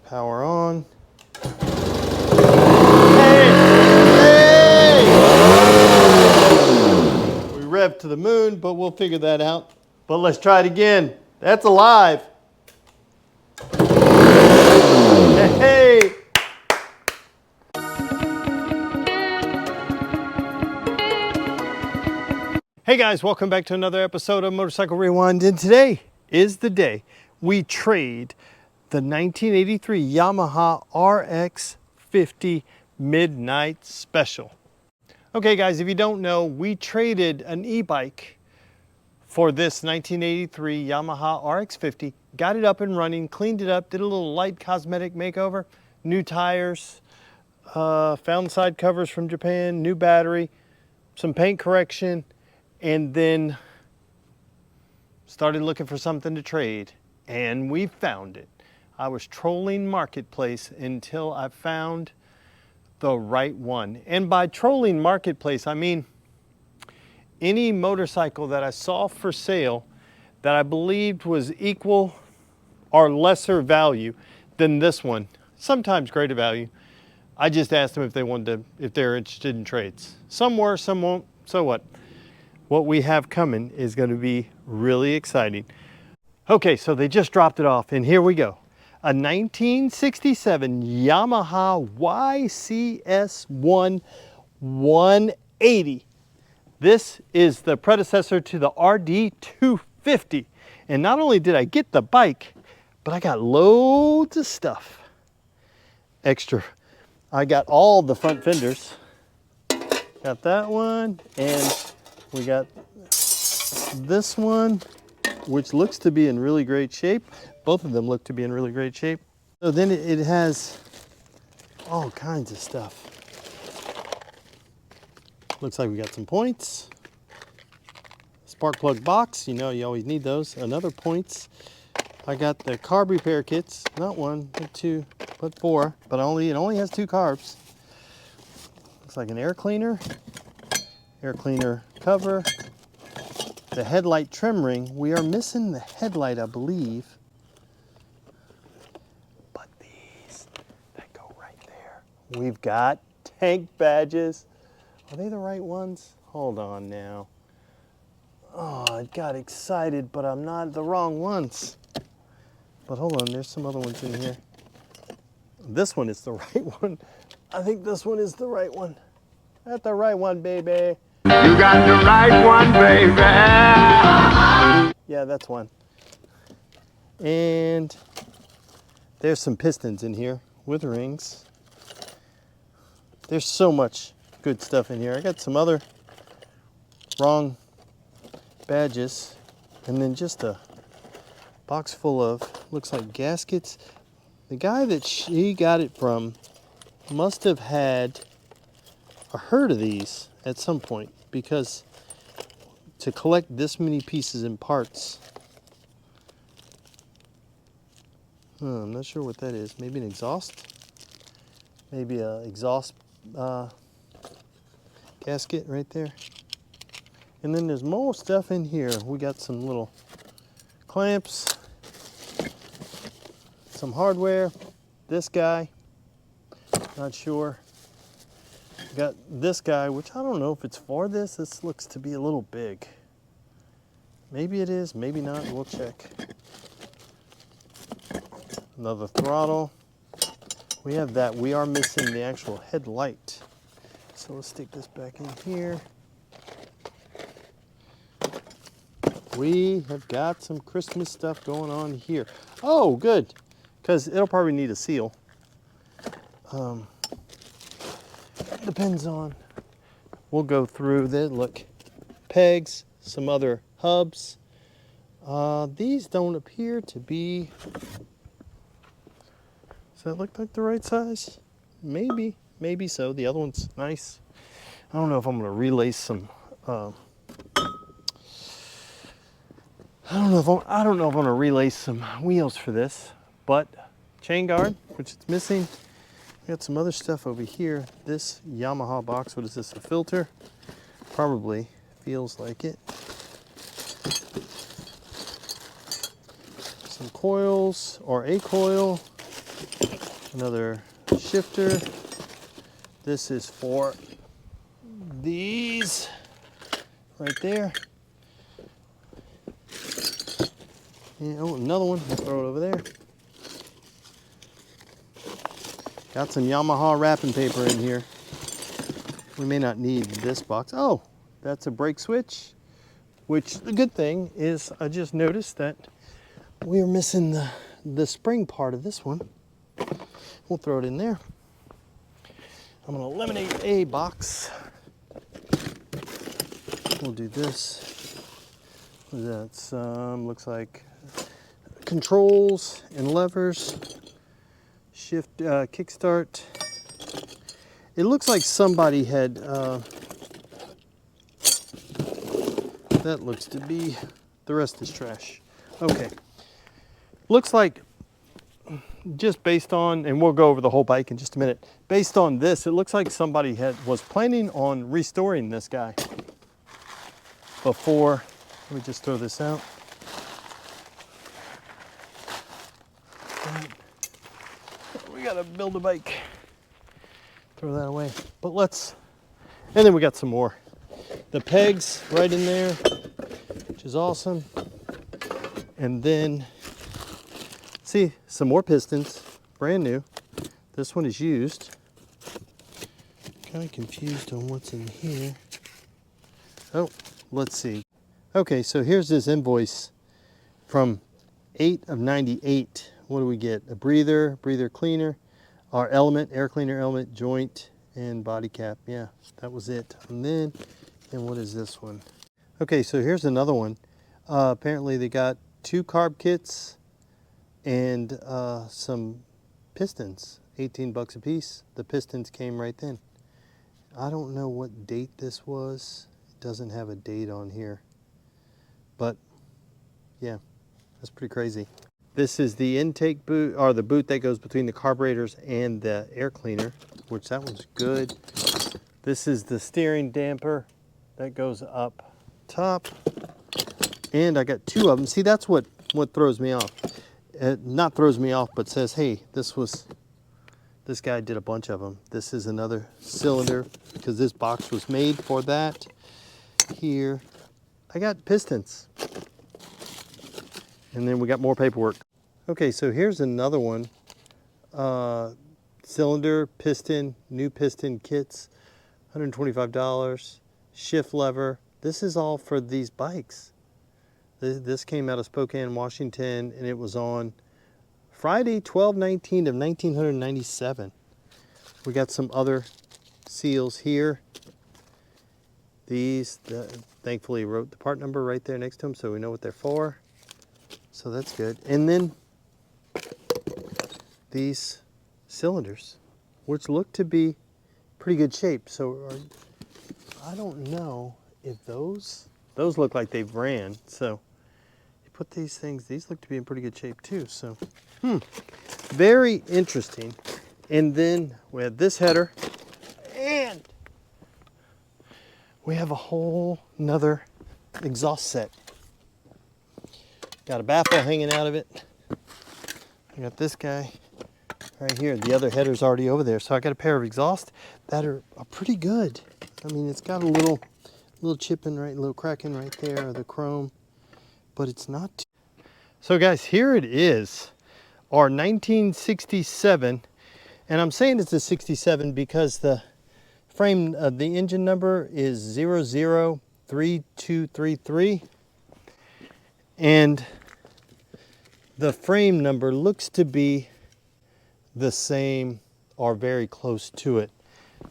Power on. We rev to the moon, but we'll figure that out. But let's try it again. That's alive. Hey! Hey guys, welcome back to another episode of Motorcycle Rewind, and today is the day we trade the 1983 Yamaha RX50 Midnight Special. Okay guys, if you don't know, we traded an e-bike for this 1983 Yamaha RX50, got it up and running, cleaned it up, did a little light cosmetic makeover, new tires, found side covers from Japan, new battery, some paint correction, and then started looking for something to trade, and we found it. I was trolling Marketplace until I found the right one. And by trolling Marketplace, I mean any motorcycle that I saw for sale that I believed was equal or lesser value than this one, sometimes greater value. I just asked them if they wanted to, if they're interested in trades. Some were, some won't, so what? What we have coming is going to be really exciting. Okay, so they just dropped it off, and here we go. A 1967 Yamaha YCS1 180. This is the predecessor to the RD250. And not only did I get the bike, but I got loads of stuff. Extra. I got all the front fenders. Got that one, and we got this one, which looks to be in really great shape. Both of them look to be in really great shape. So then it has all kinds of stuff. Looks like we got some points. Spark plug box, you know you always need those. Another points. I got the carb repair kits, not one, but two, but four, but it only has 2 carbs. Looks like an air cleaner cover. The headlight trim ring. We are missing the headlight, I believe. But these, that go right there. We've got tank badges. Are they the right ones? Hold on now. Oh, I got excited, but I'm not the wrong ones. But hold on, there's some other ones in here. This one is the right one. I think this one is the right one. That's the right one, baby. You got the right one, baby. Yeah, that's one. And there's some pistons in here with rings. There's so much good stuff in here. I got some other wrong badges, and then just a box full of, looks like gaskets. The guy that she got it from must have had a herd of these at some point, because to collect this many pieces and parts, I'm not sure what that is. Maybe an exhaust? Maybe a exhaust gasket right there. And then there's more stuff in here. We got some little clamps, some hardware, this guy, not sure. Got this guy, which I don't know if it's for this. This looks to be a little big. Maybe it is, maybe not, we'll check. Another throttle. We have that. We are missing the actual headlight. So let's stick this back in here. We have got some Christmas stuff going on here. Oh, good, because it'll probably need a seal. Depends on, we'll go through this. Look, pegs, some other hubs. These don't appear to be, does that look like the right size? Maybe so. The other one's nice. I don't know if I'm gonna relace some, I don't know if I'm gonna relace some wheels for this, but chain guard, which it's missing. We got some other stuff over here. This Yamaha box, what is this, a filter? Probably, feels like it. Some coils, or a coil. Another shifter. This is for these right there. And, oh, another one. I'll throw it over there. Got some Yamaha wrapping paper in here. We may not need this box. Oh, that's a brake switch, which the good thing is I just noticed that we are missing the spring part of this one. We'll throw it in there. I'm gonna eliminate a box. We'll do this. That's looks like controls and levers. Shift, kickstart. It looks like somebody had, that looks to be, the rest is trash. Okay. Looks like, just based on, and we'll go over the whole bike in just a minute. Based on this, it looks like somebody was planning on restoring this guy before. Let me just throw this out. We gotta build a bike. Throw that away. But and then we got some more. The pegs right in there, which is awesome. And then, see, some more pistons, brand new. This one is used. Kind of confused on what's in here. Oh, let's see. Okay, so here's this invoice from 8 of 98. What do we get? A breather cleaner, our element, air cleaner element, joint, and body cap. Yeah, that was it. And what is this one? Okay, so here's another one. Apparently they got 2 carb kits and some pistons, 18 bucks a piece. The pistons came right then. I don't know what date this was. It doesn't have a date on here. But yeah, that's pretty crazy. This is the intake boot, or the boot that goes between the carburetors and the air cleaner, which that one's good. This is the steering damper that goes up top. And I got 2 of them. See, that's what throws me off. Not throws me off, but says, hey, this guy did a bunch of them. This is another cylinder because this box was made for that. Here, I got pistons. And then we got more paperwork. Okay, so here's another one. Cylinder, piston, new piston kits, $125. Shift lever. This is all for these bikes. This came out of Spokane, Washington, and it was on Friday, 12/19 of 1997. We got some other seals here. These, thankfully, wrote the part number right there next to them, so we know what they're for. So that's good. And then these cylinders, which look to be pretty good shape. So I don't know if those look like they've ran. So you put these things, these look to be in pretty good shape too. So, very interesting. And then we have this header, and we have a whole nother exhaust set. Got a baffle hanging out of it. I got this guy right here. The other header's already over there. So I got a pair of exhausts that are pretty good. I mean, it's got a little chipping right, a little cracking right there, the chrome, but it's not. So guys, here it is, our 1967, and I'm saying it's a 67 because the frame, the engine number is 003233. And the frame number looks to be the same or very close to it.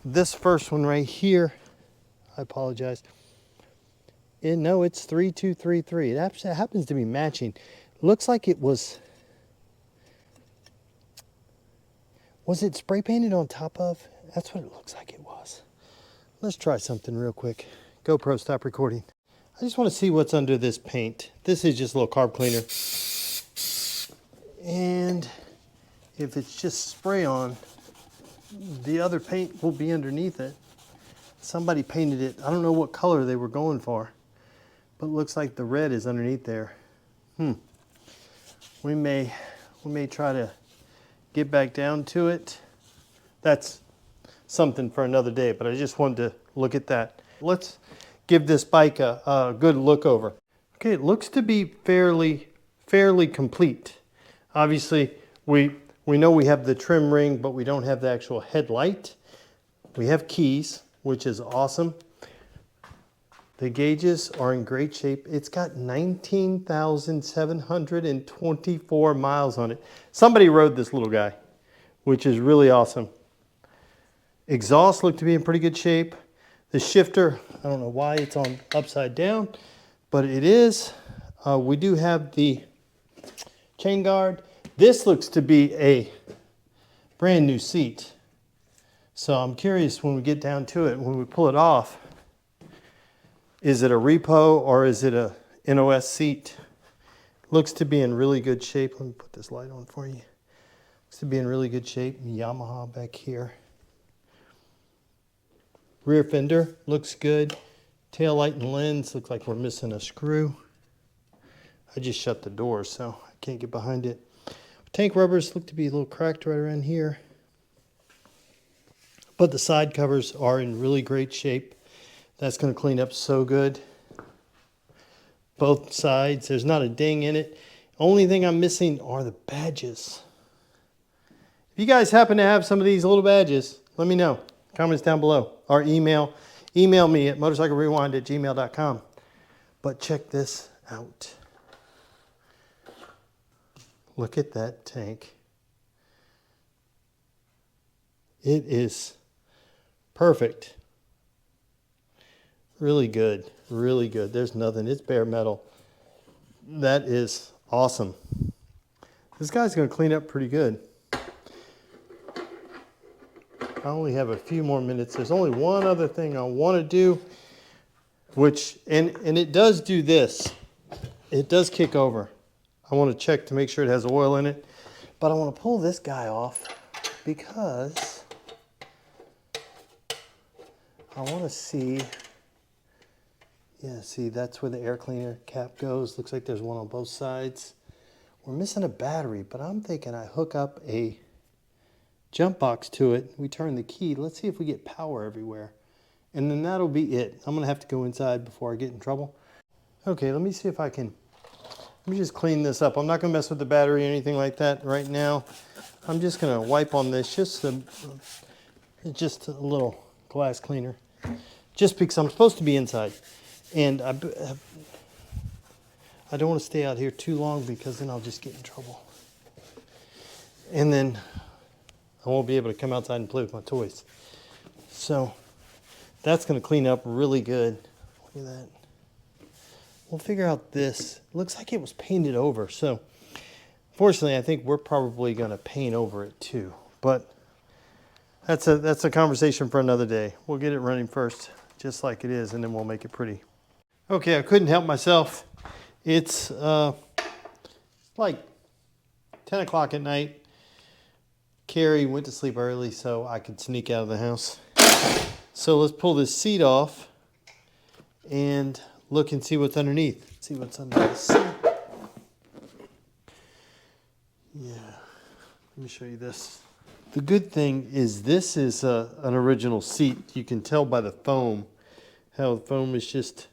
This first one right here, I apologize. No, it's 3233. It happens to be matching. Looks like it was it spray painted on top of? That's what it looks like it was. Let's try something real quick. GoPro, stop recording. I just want to see what's under this paint. This is just a little carb cleaner. And if it's just spray on, the other paint will be underneath it. Somebody painted it. I don't know what color they were going for, but it looks like the red is underneath there. We may try to get back down to it. That's something for another day, but I just wanted to look at that. Let's give this bike a good look over. Okay, it looks to be fairly complete. Obviously, we know we have the trim ring, but we don't have the actual headlight. We have keys, which is awesome. The gauges are in great shape. It's got 19,724 miles on it. Somebody rode this little guy, which is really awesome. Exhaust look to be in pretty good shape. The shifter, I don't know why it's on upside down, but it is. We do have the chain guard. This looks to be a brand new seat. So I'm curious when we get down to it, when we pull it off, is it a repo or is it a NOS seat? Looks to be in really good shape. Let me put this light on for you. Looks to be in really good shape. Yamaha back here. Rear fender looks good. Tail light and lens look like we're missing a screw. I just shut the door, so I can't get behind it. Tank rubbers look to be a little cracked right around here. But the side covers are in really great shape. That's going to clean up so good. Both sides, there's not a ding in it. Only thing I'm missing are the badges. If you guys happen to have some of these little badges, let me know. Comments down below or email me at motorcyclerewind@gmail.com. But check this out. Look at that tank. It is perfect. Really good, really good. There's nothing, it's bare metal. That is awesome. This guy's gonna clean up pretty good. I only have a few more minutes. There's only one other thing I wanna do, which, and it does do this. It does kick over. I wanna check to make sure it has oil in it, but I wanna pull this guy off because I wanna see. Yeah, see, that's where the air cleaner cap goes. Looks like there's one on both sides. We're missing a battery, but I'm thinking I hook up a jump box to it. We turn the key. Let's see if we get power everywhere. And then that'll be it. I'm gonna have to go inside before I get in trouble. Okay, let me see if I can, let me just clean this up. I'm not gonna mess with the battery or anything like that right now. I'm just gonna wipe on this, just a little glass cleaner. Just because I'm supposed to be inside. And I don't want to stay out here too long because then I'll just get in trouble. And then I won't be able to come outside and play with my toys. So that's going to clean up really good. Look at that. We'll figure out this. Looks like it was painted over. So fortunately, I think we're probably going to paint over it too. But that's a conversation for another day. We'll get it running first, just like it is, and then we'll make it pretty. Okay, I couldn't help myself. It's like 10 o'clock at night. Carrie went to sleep early so I could sneak out of the house. So let's pull this seat off and look and see what's underneath. See what's under the seat. Yeah, let me show you this. The good thing is this is an original seat. You can tell by the foam how the foam is just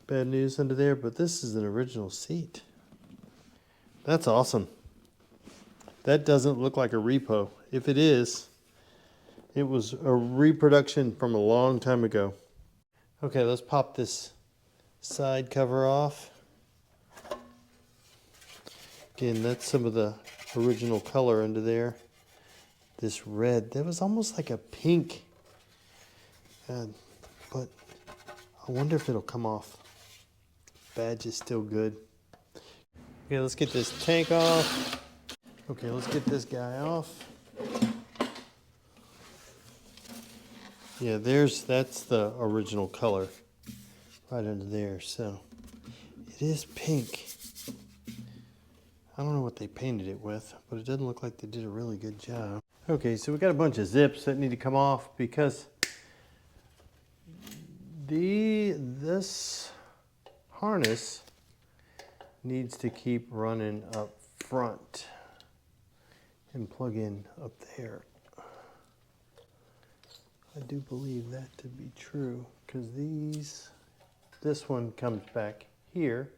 bad news under there, but this is an original seat. That's awesome. That doesn't look like a repo. If it is, it was a reproduction from a long time ago. Okay, let's pop this side cover off. Again, that's some of the original color under there. This red, that was almost like a pink. But I wonder if it'll come off. Badge is still good. Okay, let's get this tank off. Okay, let's get this guy off. Yeah, that's the original color right under there. So it is pink. I don't know what they painted it with, but it doesn't look like they did a really good job. Okay, so we got a bunch of zips that need to come off because this harness needs to keep running up front. and plug in up there. I do believe that to be true because this one comes back here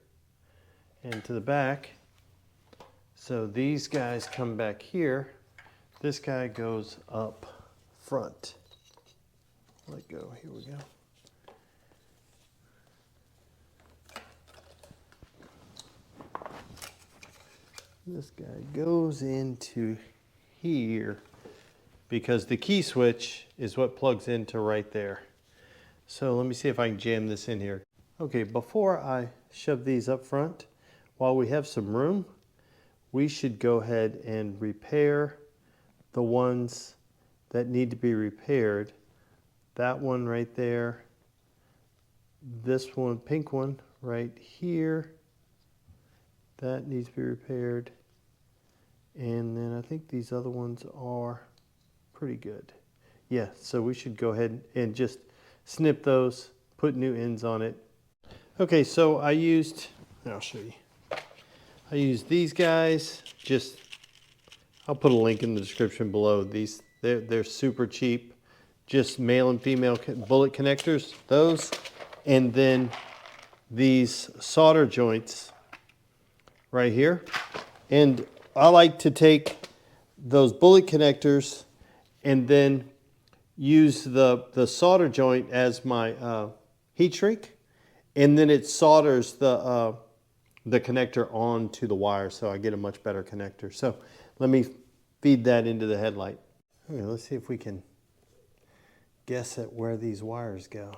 and to the back. So these guys come back here. This guy goes up front. Let go, here we go. This guy goes into here because the key switch is what plugs into right there. So let me see if I can jam this in here. Okay, before I shove these up front, while we have some room, we should go ahead and repair the ones that need to be repaired. That one right there, this one, pink one right here, that needs to be repaired. And then I think these other ones are pretty good. Yeah, so we should go ahead and just snip those, put new ends on it. Okay, so I'll show you. I used these guys, I'll put a link in the description below. They're super cheap, just male and female bullet connectors, those, and then these solder joints right here. And I like to take those bullet connectors and then use the solder joint as my heat shrink, and then it solders the connector onto the wire, so I get a much better connector. So let me feed that into the headlight. Okay, let's see if we can guess at where these wires go.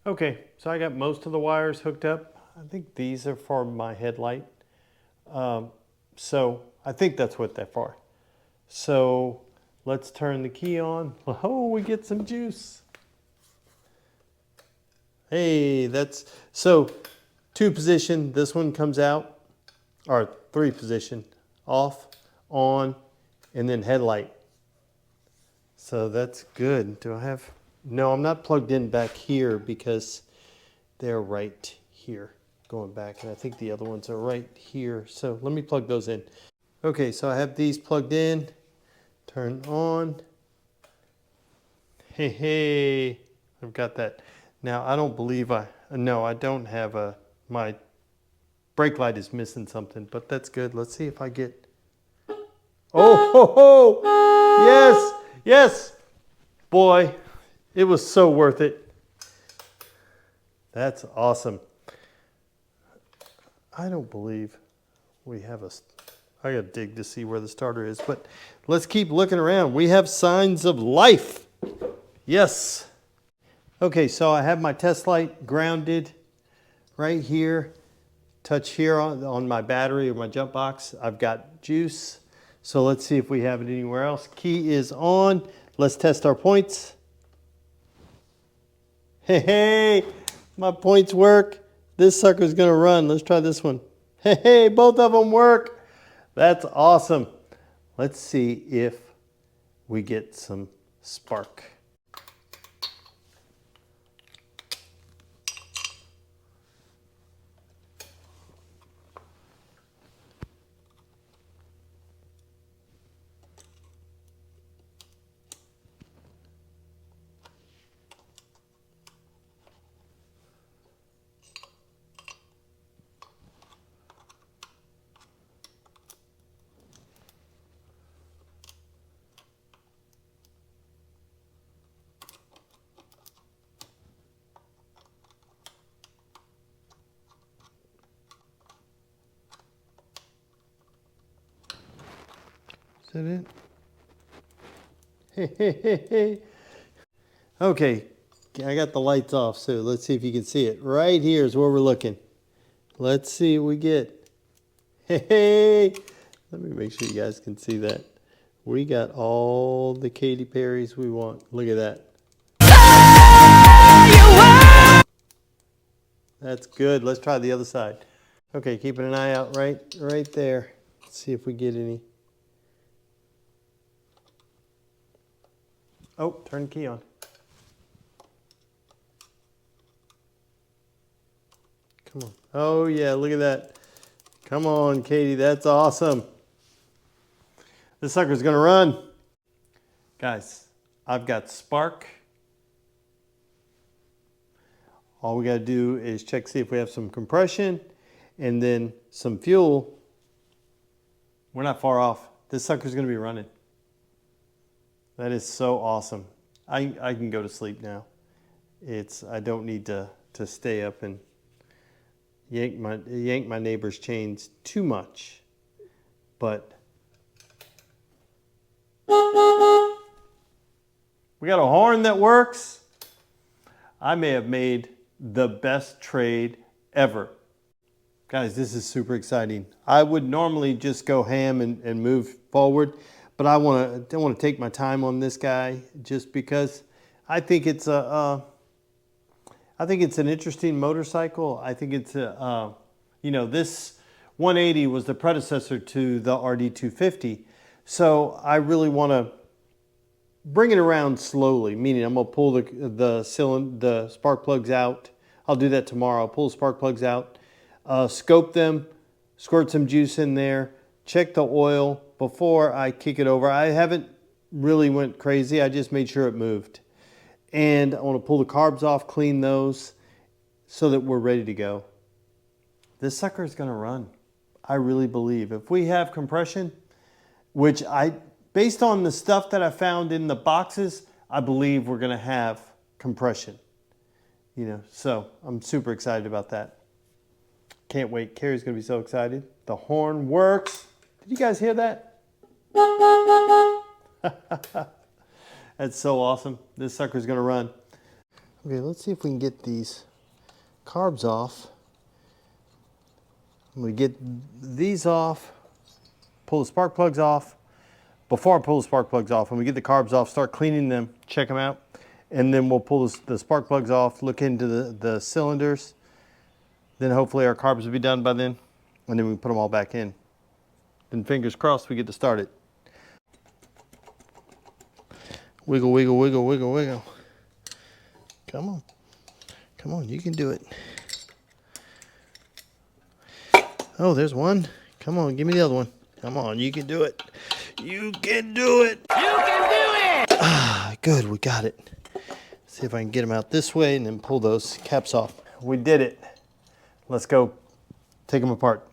Okay, so I got most of the wires hooked up. I think these are for my headlight. So I think that's what they're for. So let's turn the key on. Oh, we get some juice. Hey, so 2 position, this one comes out, or 3 position, off, on, and then headlight. So that's good. No, I'm not plugged in back here because they're right here going back. And I think the other ones are right here. So let me plug those in. Okay, so I have these plugged in. Turn on. Hey, I've got that. Now, I don't believe I don't have my brake light is missing something, but that's good. Let's see if I get, yes, yes, boy. It was so worth it. That's awesome. I don't believe we have I gotta dig to see where the starter is, but let's keep looking around. We have signs of life. Yes. Okay, so I have my test light grounded right here. Touch here on my battery or my jump box. I've got juice. So let's see if we have it anywhere else. Key is on. Let's test our points. Hey, my points work. This sucker's gonna run. Let's try this one. Hey, both of them work. That's awesome. Let's see if we get some spark. Is that it? Hey. Okay, I got the lights off, so let's see if you can see it. Right here is where we're looking. Let's see what we get. Hey, let me make sure you guys can see that. We got all the Katy Perrys we want. Look at that. That's good. Let's try the other side. Okay, keeping an eye out right there. Let's see if we get any. Oh, turn the key on. Come on. Oh yeah, look at that. Come on, Katie, that's awesome. This sucker's gonna run. Guys, I've got spark. All we gotta do is check, see if we have some compression and then some fuel. We're not far off. This sucker's gonna be running. That is so awesome. I can go to sleep now. I don't need to stay up and yank my neighbor's chains too much. But we got a horn that works. I may have made the best trade ever. Guys, this is super exciting. I would normally just go ham and move forward, but I want to take my time on this guy just because I think it's an interesting motorcycle. I think it's this 180 was the predecessor to the RD250. So I really want to bring it around slowly, meaning I'm gonna pull the spark plugs out. I'll do that tomorrow. I'll pull the spark plugs out, scope them, squirt some juice in there, check the oil before I kick it over. I haven't really went crazy. I just made sure it moved. And I want to pull the carbs off, clean those so that we're ready to go. This sucker is gonna run. I really believe. If we have compression, which based on the stuff that I found in the boxes, I believe we're gonna have compression. So I'm super excited about that. Can't wait. Carrie's gonna be so excited. The horn works. Did you guys hear that? That's so awesome. This sucker's gonna run. Okay, let's see if we can get these carbs off. We get these off, pull the spark plugs off. Before I pull the spark plugs off, when we get the carbs off, start cleaning them, check them out, and then we'll pull the spark plugs off, look into the cylinders. Then hopefully our carbs will be done by then, and then we put them all back in. Then fingers crossed we get to start it. Wiggle, wiggle, wiggle, wiggle, wiggle. Come on. Come on, you can do it. Oh, there's one. Come on, give me the other one. Come on, you can do it. You can do it. You can do it. Ah, good, we got it. See if I can get them out this way and then pull those caps off. We did it. Let's go take them apart.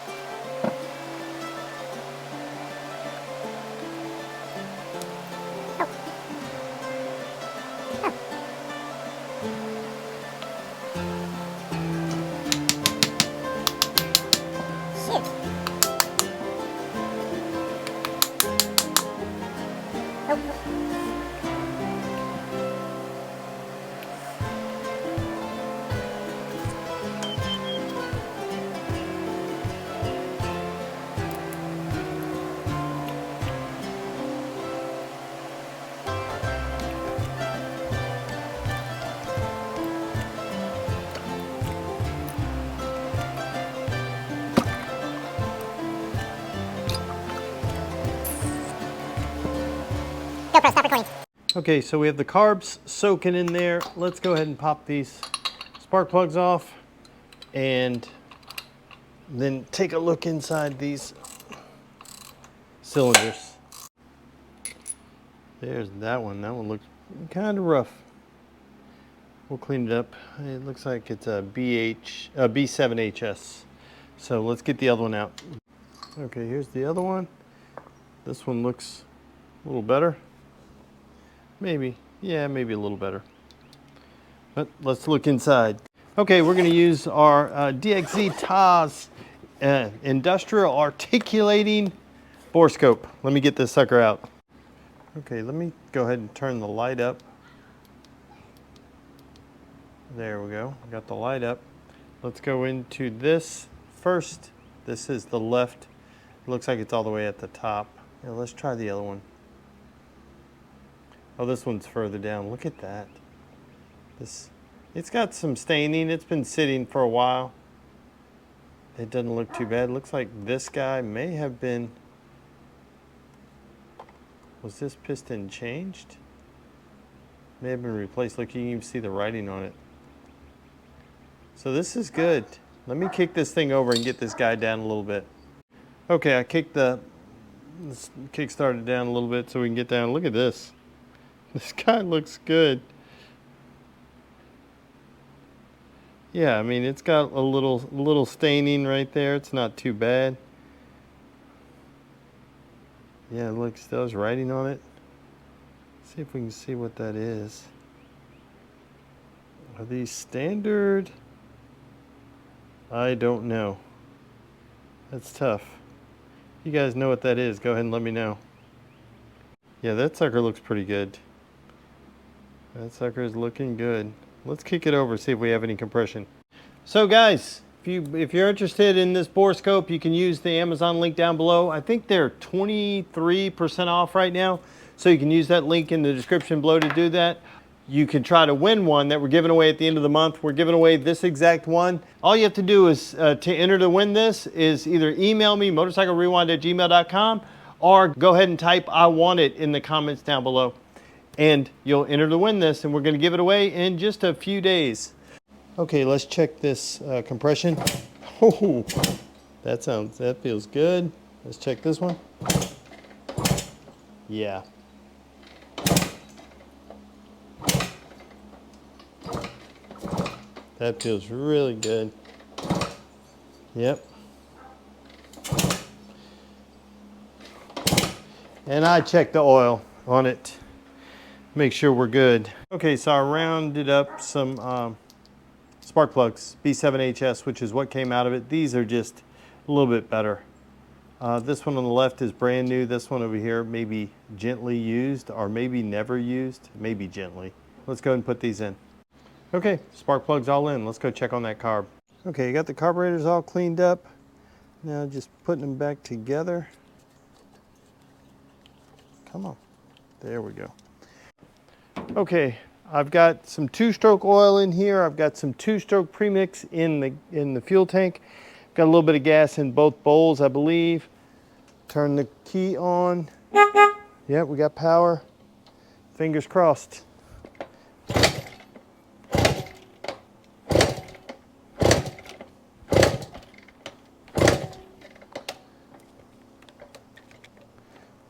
GoPro, stop recording. Okay, so we have the carbs soaking in there. Let's go ahead and pop these spark plugs off and then take a look inside these cylinders. There's that one. That one looks kind of rough. We'll clean it up. It looks like it's a B7HS. So let's get the other one out. Okay, here's the other one. This one looks a little better. Maybe, yeah, maybe a little better. But let's look inside. Okay, we're going to use our DXZ TAS industrial articulating borescope. Let me get this sucker out. Okay, let me go ahead and turn the light up. There we go. Got the light up. Let's go into this first, this is the left. It looks like it's all the way at the top. Yeah, let's try the other one. Oh, this one's further down. Look at that. It's got some staining. It's been sitting for a while. It doesn't look too bad. It looks like this guy may have been... Was this piston changed? May have been replaced. Look, you can even see the writing on it. So this is good. Let me kick this thing over and get this guy down a little bit. Okay, I kicked let's kickstart it down a little bit so we can get down. Look at this. This guy looks good. Yeah, I mean, it's got a little staining right there. It's not too bad. Yeah, look, still has writing on it. See if we can see what that is. Are these standard? I don't know. That's tough. If you guys know what that is, go ahead and let me know. Yeah, that sucker looks pretty good. That sucker is looking good. Let's kick it over, see if we have any compression. So guys, if you're interested in this bore scope, you can use the Amazon link down below. I think they're 23% off right now. So you can use that link in the description below to do that. You can try to win one that we're giving away at the end of the month. We're giving away this exact one. All you have to do is to enter to win this is either email me, motorcyclerewind@gmail.com, or go ahead and type "I want it" in the comments down below. And you'll enter to win this, and we're going to give it away in just a few days. Okay, let's check this compression. Oh, that feels good. Let's check this one. Yeah. That feels really good. Yep. And I checked the oil on it. Make sure we're good. Okay, so I rounded up some spark plugs, B7HS, which is what came out of it. These are just a little bit better. This one on the left is brand new. This one over here maybe gently used, or maybe never used, maybe gently. Let's go ahead and put these in. Okay, spark plugs all in. Let's go check on that carb. Okay, you got the carburetors all cleaned up. Now just putting them back together. Come on, there we go. Okay, I've got some two-stroke oil in here. I've got some two-stroke premix in the fuel tank. Got a little bit of gas in both bowls, I believe. Turn the key on. Yeah, we got power. Fingers crossed.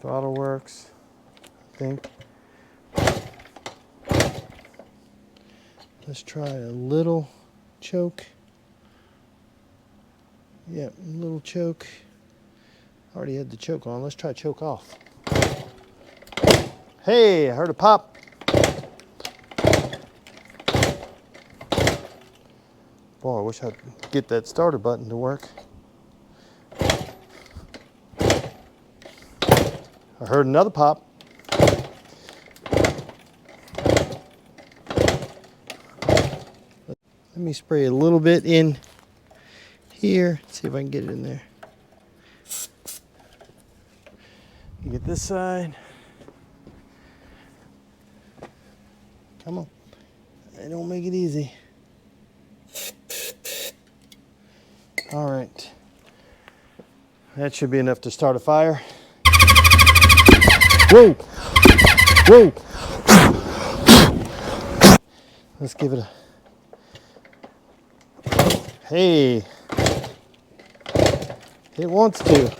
Throttle works, I think. Let's try a little choke. Yeah, a little choke. Already had the choke on. Let's try choke off. Hey, I heard a pop. Boy, I wish I'd get that starter button to work. I heard another pop. Let me spray a little bit in here. See if I can get it in there. Get this side. Come on. They don't make it easy. All right. That should be enough to start a fire. Whoa! Whoa! Let's give it a... Hey! It wants to.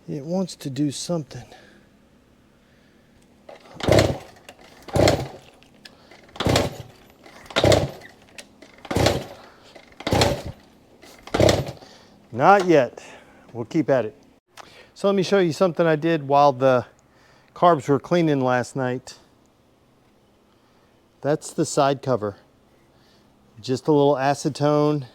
It wants to do something. Not yet. We'll keep at it. So let me show you something I did while the carbs were cleaning last night. That's the side cover. Just a little acetone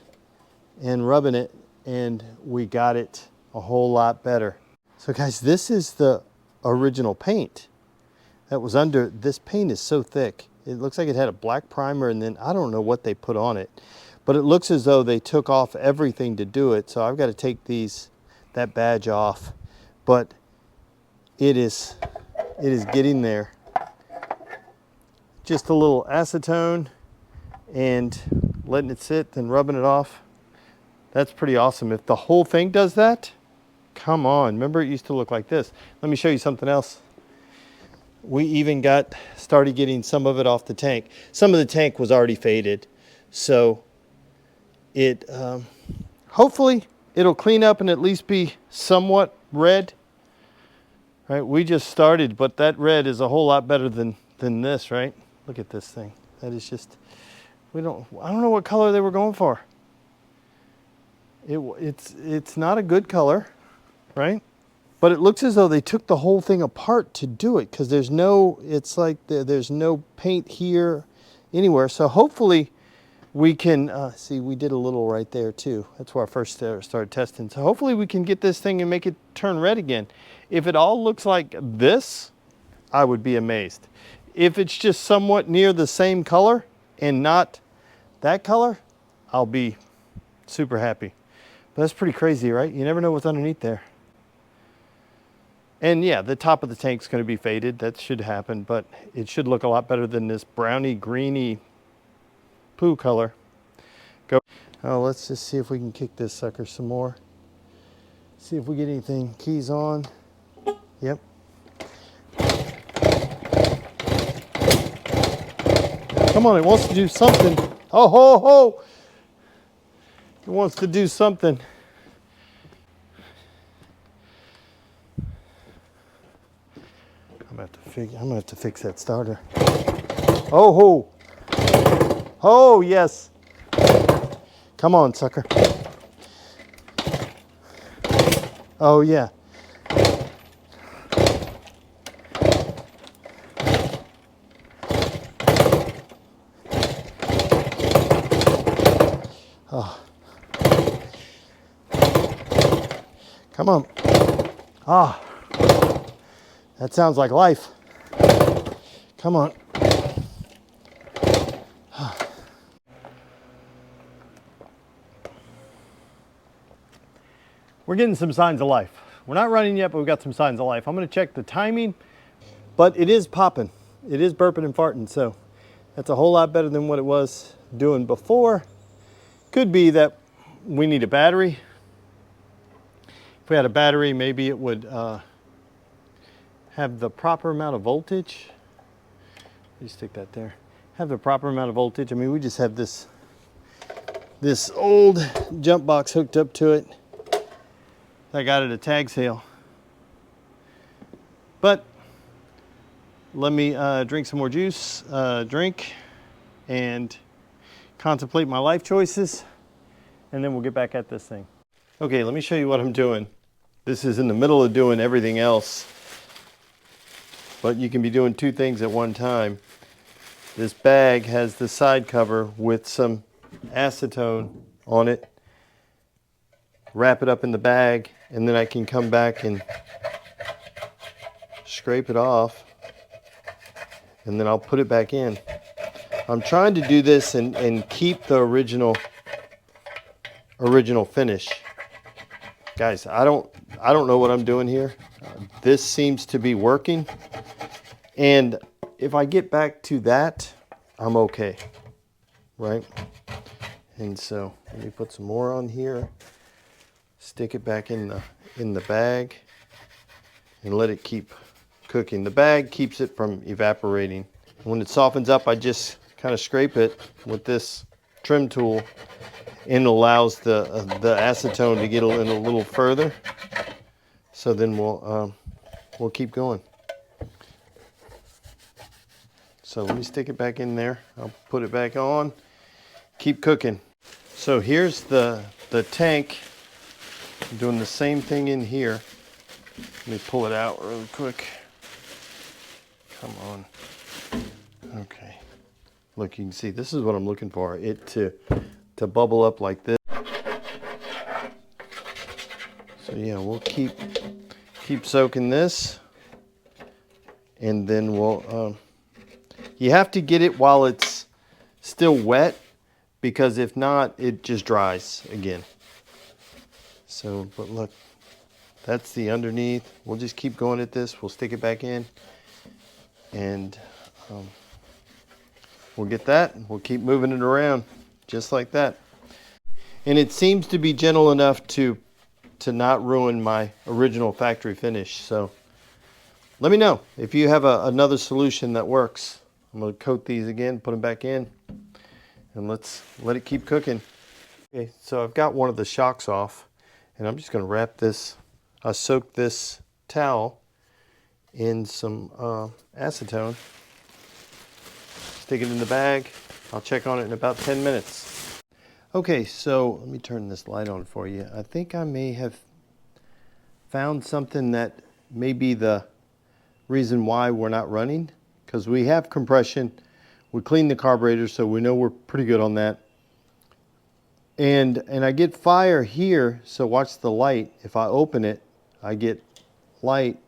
and rubbing it, and we got it a whole lot better. So guys, this is the original paint that was under. This paint is so thick. It looks like it had a black primer, and then I don't know what they put on it, but it looks as though they took off everything to do it. So I've got to take that badge off, but it is getting there. Just a little acetone and letting it sit, then rubbing it off. That's pretty awesome. If the whole thing does that, come on. Remember, it used to look like this. Let me show you something else. We even started getting some of it off the tank. Some of the tank was already faded, so it hopefully it'll clean up and at least be somewhat red. Right? We just started, but that red is a whole lot better than this, right? Look at this thing. That is just, I don't know what color they were going for. It's not a good color, right? But it looks as though they took the whole thing apart to do it, because there's no paint here anywhere. So hopefully we can, see, we did a little right there too. That's where I first started testing. So hopefully we can get this thing and make it turn red again. If it all looks like this, I would be amazed. If it's just somewhat near the same color and not that color, I'll be super happy. But that's pretty crazy, right? You never know what's underneath there. And yeah, the top of the tank's going to be faded. That should happen, but it should look a lot better than this browny, greeny poo color. Let's just see if we can kick this sucker some more. See if we get anything. Keys on. Yep. Come on, it wants to do something. Oh, ho, ho! It wants to do something. I'm gonna have to fix that starter. Oh, ho! Oh, yes! Come on, sucker. Oh, yeah. Oh. Come on. Ah. That sounds like life. Come on. We're getting some signs of life. We're not running yet, but we've got some signs of life. I'm going to check the timing, but it is popping. It is burping and farting, so that's a whole lot better than what it was doing before. Could be that we need a battery. If we had a battery, maybe it would have the proper amount of voltage. You stick that there. Have the proper amount of voltage. I mean, we just have this old jump box hooked up to it. I got it at a tag sale. But let me drink some more juice, drink, and contemplate my life choices, and then we'll get back at this thing. Okay, let me show you what I'm doing. This is in the middle of doing everything else, but you can be doing two things at one time. This bag has the side cover with some acetone on it. Wrap it up in the bag, and then I can come back and scrape it off, and then I'll put it back in. I'm trying to do this and keep the original finish. Guys, I don't know what I'm doing here. This seems to be working, and if I get back to that, I'm okay, right? And so let me put some more on here. Stick it back in the bag and let it keep cooking. The bag keeps it from evaporating. When it softens up, I just kind of scrape it with this trim tool, and it allows the acetone to get in a little further. So then we'll keep going. So let me stick it back in there. I'll put it back on. Keep cooking. So here's the tank. I'm doing the same thing in here. Let me pull it out really quick. Come on. Okay. Look, you can see this is what I'm looking for. It to bubble up like this. So yeah, we'll keep soaking this, and then we'll You have to get it while it's still wet, because if not, it just dries again. So, but look, that's the underneath. We'll just keep going at this. We'll stick it back in, and we'll get that. We'll keep moving it around just like that. And it seems to be gentle enough to not ruin my original factory finish. So let me know if you have another solution that works. I'm going to coat these again, put them back in, and let's let it keep cooking. Okay, so I've got one of the shocks off, and I'm just going to wrap this. I soaked this towel in some acetone. Stick it in the bag. I'll check on it in about 10 minutes. Okay, so let me turn this light on for you. I think I may have found something that may be the reason why we're not running, because we have compression. We cleaned the carburetor, so we know we're pretty good on that. And I get fire here, so watch the light. If I open it, I get light,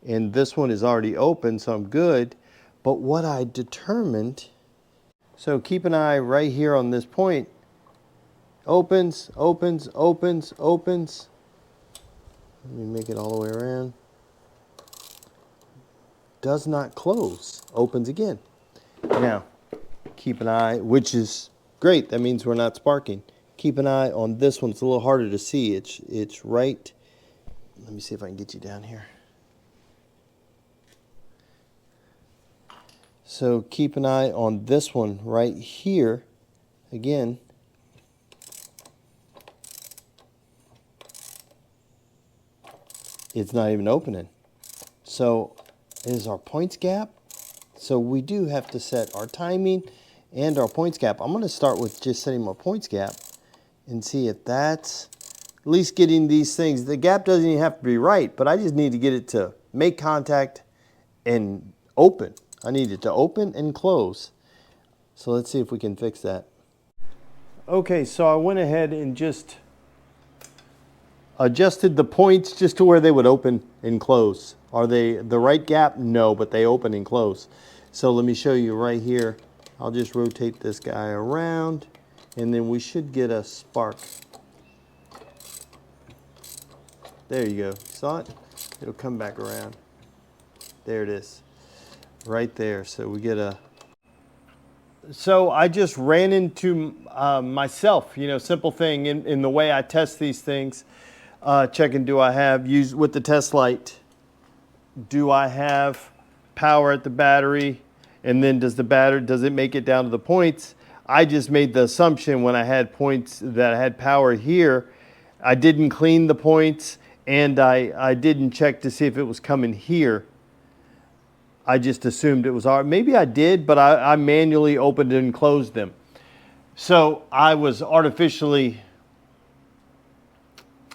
and this one is already open, so I'm good. But what I determined, so keep an eye right here on this point. Opens, opens, opens, opens. Let me make it all the way around. Does not close, opens again. Now, keep an eye, which is great. That means we're not sparking. Keep an eye on this one. It's a little harder to see. It's right. Let me see if I can get you down here. So keep an eye on this one right here. Again. It's not even opening. So is our points gap. So we do have to set our timing and our points gap. I'm going to start with just setting my points gap and see if that's at least getting these things. The gap doesn't even have to be right, but I just need to get it to make contact and open. I need it to open and close. So let's see if we can fix that. Okay, so I went ahead and just adjusted the points just to where they would open and close. Are they the right gap? No, but they open and close. So let me show you right here. I'll just rotate this guy around, and then we should get a spark. There you go. Saw it? It'll come back around. There it is. Right there. So we get a... So I just ran into myself, simple thing in the way I test these things. Checking, do I have, used with the test light, do I have power at the battery, and then does it make it down to the points? I just made the assumption when I had points that I had power here. I didn't clean the points, and I didn't check to see if it was coming here. I just assumed it was maybe I did, but I manually opened and closed them. So I was artificially,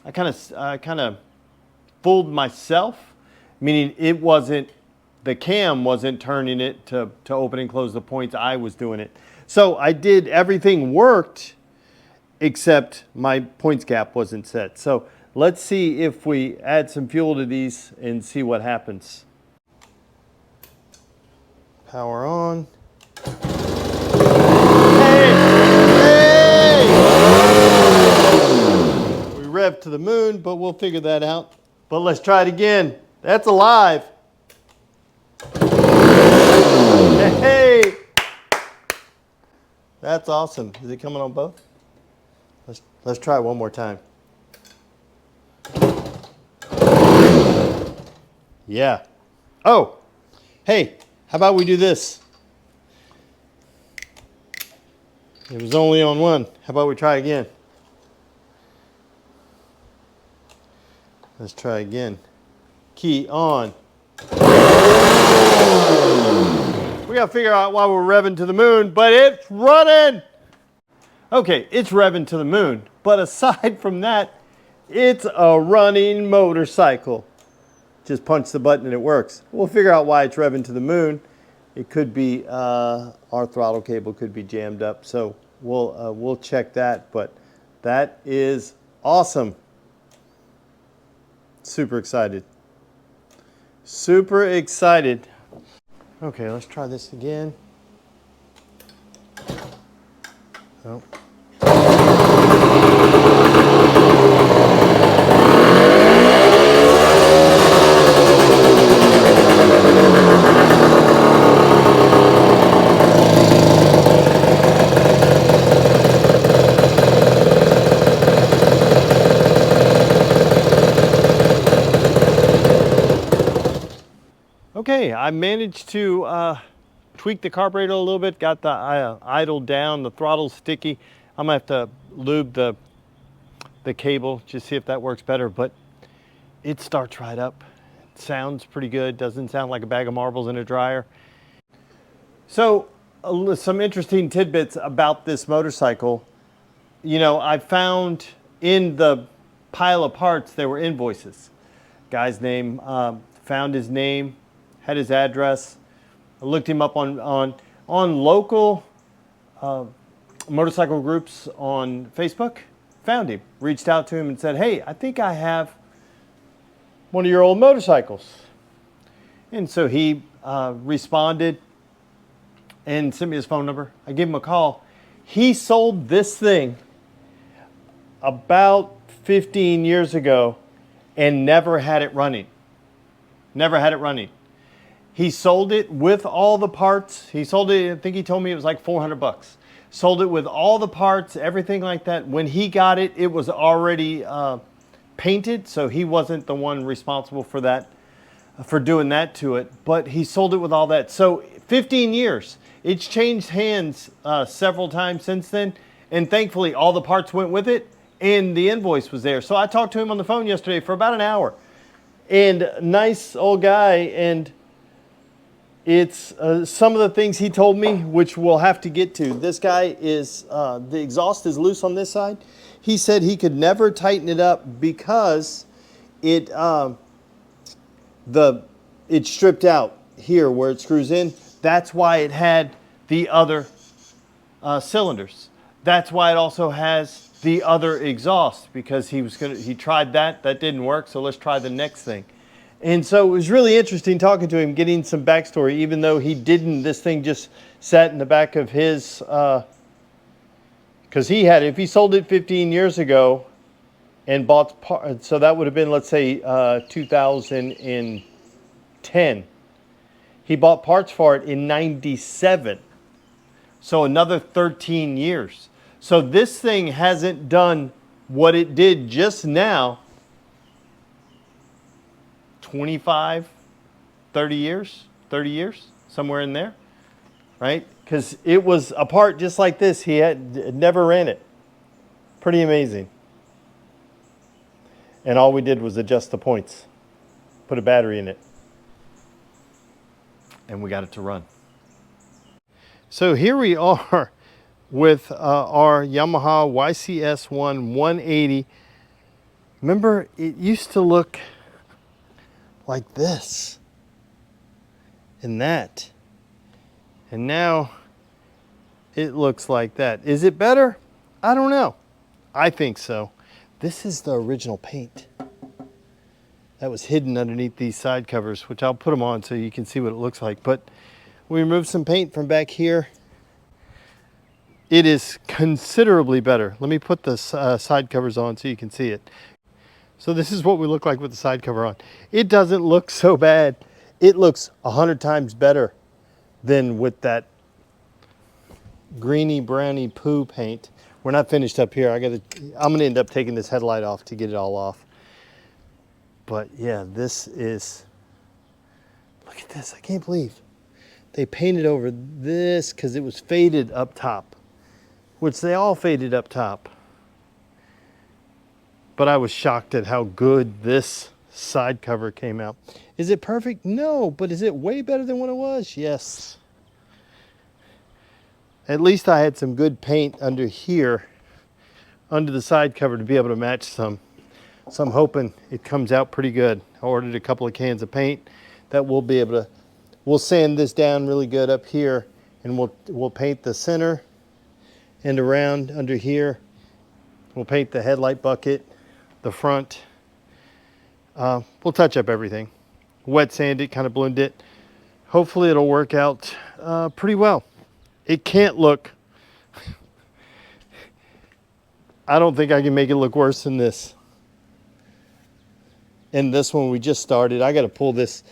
I kind of fooled myself, meaning the cam wasn't turning it to open and close the points. I was doing it. So I did, everything worked, except my points gap wasn't set. So let's see if we add some fuel to these and see what happens. Power on. Hey! We revved to the moon, but we'll figure that out. But let's try it again. That's alive. Hey! That's awesome. Is it coming on both? Let's try it one more time. Yeah. Oh, hey, how about we do this? It was only on one. How about we try again? Let's try again. Key on. We gotta figure out why we're revving to the moon, but it's running. Okay, it's revving to the moon, but aside from that, it's a running motorcycle. Just punch the button and it works. We'll figure out why it's revving to the moon. It could be our throttle cable could be jammed up, so we'll check that. But that is awesome. Super excited. Super excited. Okay, let's try this again. Oh. Okay, I managed to tweak the carburetor a little bit, got the idle down, the throttle's sticky. I'm gonna have to lube the cable, just see if that works better, but it starts right up. It sounds pretty good, doesn't sound like a bag of marbles in a dryer. So, some interesting tidbits about this motorcycle. You know, I found in the pile of parts, there were invoices. Guy's name, found his name, had his address. I looked him up on local motorcycle groups on Facebook, found him, reached out to him and said, hey, I think I have one of your old motorcycles. And so he responded and sent me his phone number. I gave him a call. He sold this thing about 15 years ago and never had it running. Never had it running. He sold it with all the parts. He sold it, I think he told me it was like 400 bucks. Sold it with all the parts, everything like that. When he got it, it was already painted, so he wasn't the one responsible for that, for doing that to it, but he sold it with all that. So 15 years. It's changed hands several times since then, and thankfully all the parts went with it, and the invoice was there. So I talked to him on the phone yesterday for about an hour, and nice old guy, and it's some of the things he told me, which we'll have to get to. This guy is, the exhaust is loose on this side. He said he could never tighten it up because it stripped out here where it screws in. That's why it had the other cylinders. That's why it also has the other exhaust, because he tried that didn't work, so let's try the next thing. And so it was really interesting talking to him, getting some backstory, even though he didn't, this thing just sat in the back of his, because he had it, if he sold it 15 years ago and bought parts, so that would have been, let's say, 2010. He bought parts for it in 97. So another 13 years. So this thing hasn't done what it did just now 25, 30 years, somewhere in there, right? Because it was a part just like this. He had never ran it. Pretty amazing. And all we did was adjust the points, put a battery in it, and we got it to run. So here we are with our Yamaha YCS1 180. Remember, it used to look like this and that, and now it looks like that. Is it better? I don't know. I think so. This is the original paint that was hidden underneath these side covers, which I'll put them on so you can see what it looks like. But we removed some paint from back here. It is considerably better. Let me put the side covers on so you can see it. So this is what we look like with the side cover on. It doesn't look so bad. It looks 100 times better than with that greeny browny poo paint. We're not finished up here. I'm gonna end up taking this headlight off to get it all off. But yeah, this is, look at this, I can't believe they painted over this because it was faded up top, which they all faded up top. But I was shocked at how good this side cover came out. Is it perfect? No, but is it way better than what it was? Yes. At least I had some good paint under here, under the side cover, to be able to match some. So I'm hoping it comes out pretty good. I ordered a couple of cans of paint that we'll be able to, we'll sand this down really good up here, and we'll paint the center and around under here. We'll paint the headlight bucket, the front. We'll touch up everything. Wet sand it, kind of blend it. Hopefully it'll work out pretty well. It can't look I don't think I can make it look worse than this. And this one we just started. I got to pull this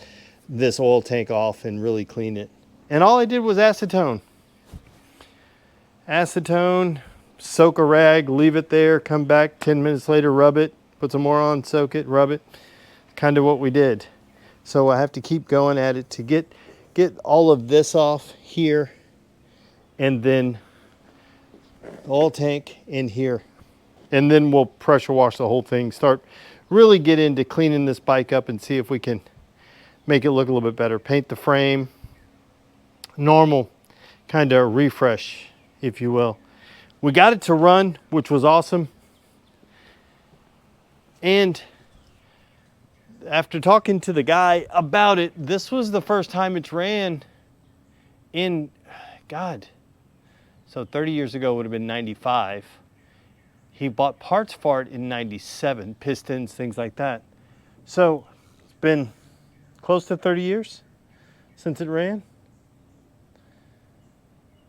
oil tank off and really clean it. And all I did was acetone. Acetone, soak a rag, leave it there, come back 10 minutes later, rub it, put some more on, soak it, rub it. Kind of what we did. So I have to keep going at it to get all of this off here, and then the oil tank in here. And then we'll pressure wash the whole thing, start really get into cleaning this bike up and see if we can make it look a little bit better. Paint the frame, normal kind of refresh, if you will. We got it to run, which was awesome. And after talking to the guy about it, this was the first time it's ran in, God, so 30 years ago would have been 95. He bought parts for it in 97, pistons, things like that. So it's been close to 30 years since it ran.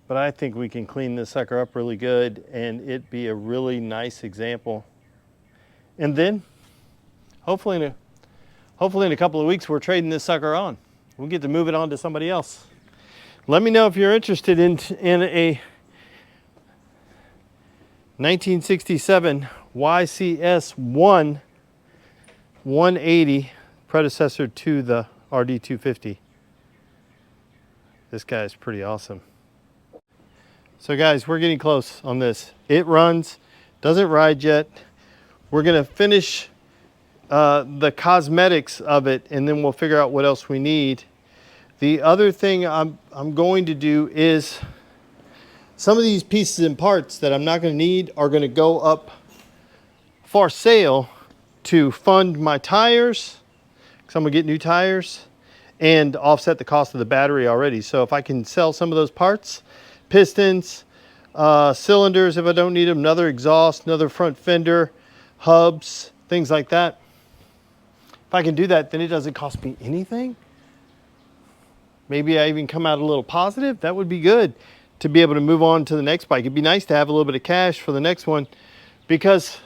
But I think we can clean this sucker up really good and it be a really nice example. And then hopefully in a couple of weeks we're trading this sucker on. We'll get to move it on to somebody else. Let me know if you're interested in a 1967 YCS1 180, predecessor to the RD250. This guy is pretty awesome. So guys, we're getting close on this. It runs, doesn't ride yet. We're gonna finish the cosmetics of it, and then we'll figure out what else we need. The other thing I'm going to do is some of these pieces and parts that I'm not going to need are going to go up for sale to fund my tires, because I'm going to get new tires, and offset the cost of the battery already. So if I can sell some of those parts, pistons, cylinders if I don't need them, another exhaust, another front fender, hubs, things like that. If I can do that, then it doesn't cost me anything. Maybe I even come out a little positive. That would be good to be able to move on to the next bike. It'd be nice to have a little bit of cash for the next one, because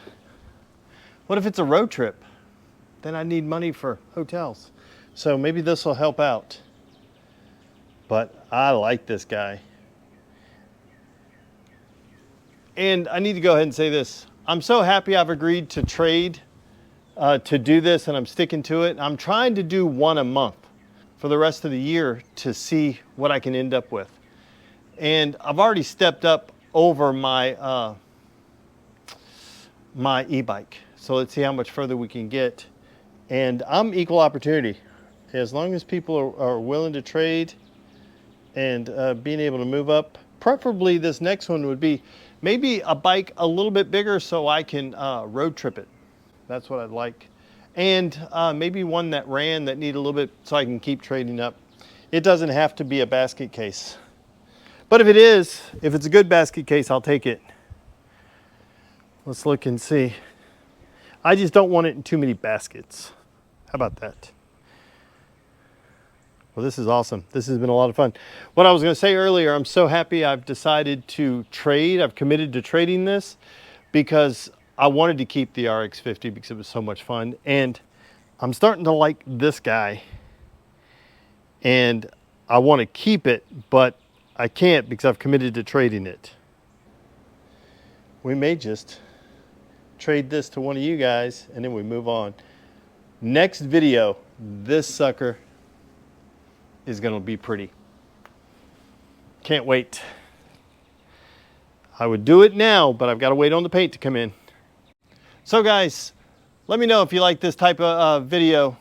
what if it's a road trip? Then I need money for hotels. So maybe this will help out. But I like this guy. And I need to go ahead and say this. I'm so happy I've agreed to trade to do this, and I'm sticking to it. I'm trying to do one a month for the rest of the year to see what I can end up with. And I've already stepped up over my my e-bike. So let's see how much further we can get. And I'm equal opportunity. As long as people are willing to trade and being able to move up. Preferably this next one would be maybe a bike a little bit bigger so I can road trip it. That's what I'd like. And maybe one that ran that need a little bit so I can keep trading up. It doesn't have to be a basket case. But if it is, if it's a good basket case, I'll take it. Let's look and see. I just don't want it in too many baskets. How about that? Well, this is awesome. This has been a lot of fun. What I was going to say earlier, I'm so happy I've decided to trade. I've committed to trading this because I wanted to keep the RX50 because it was so much fun. And I'm starting to like this guy. And I want to keep it, but I can't because I've committed to trading it. We may just trade this to one of you guys and then we move on. Next video, this sucker is going to be pretty. Can't wait. I would do it now, but I've got to wait on the paint to come in. So guys, let me know if you like this type of video.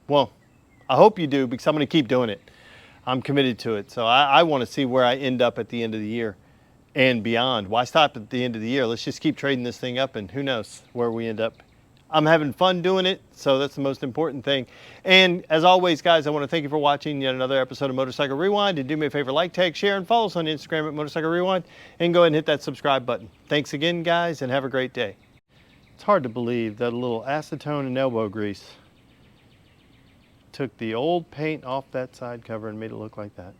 Well, I hope you do, because I'm going to keep doing it. I'm committed to it. So I want to see where I end up at the end of the year and beyond. Why stop at the end of the year? Let's just keep trading this thing up, and who knows where we end up. I'm having fun doing it, so that's the most important thing. And as always, guys, I want to thank you for watching yet another episode of Motorcycle Rewind. And do me a favor, like, tag, share, and follow us on Instagram at Motorcycle Rewind. And go ahead and hit that subscribe button. Thanks again, guys, and have a great day. It's hard to believe that a little acetone and elbow grease took the old paint off that side cover and made it look like that.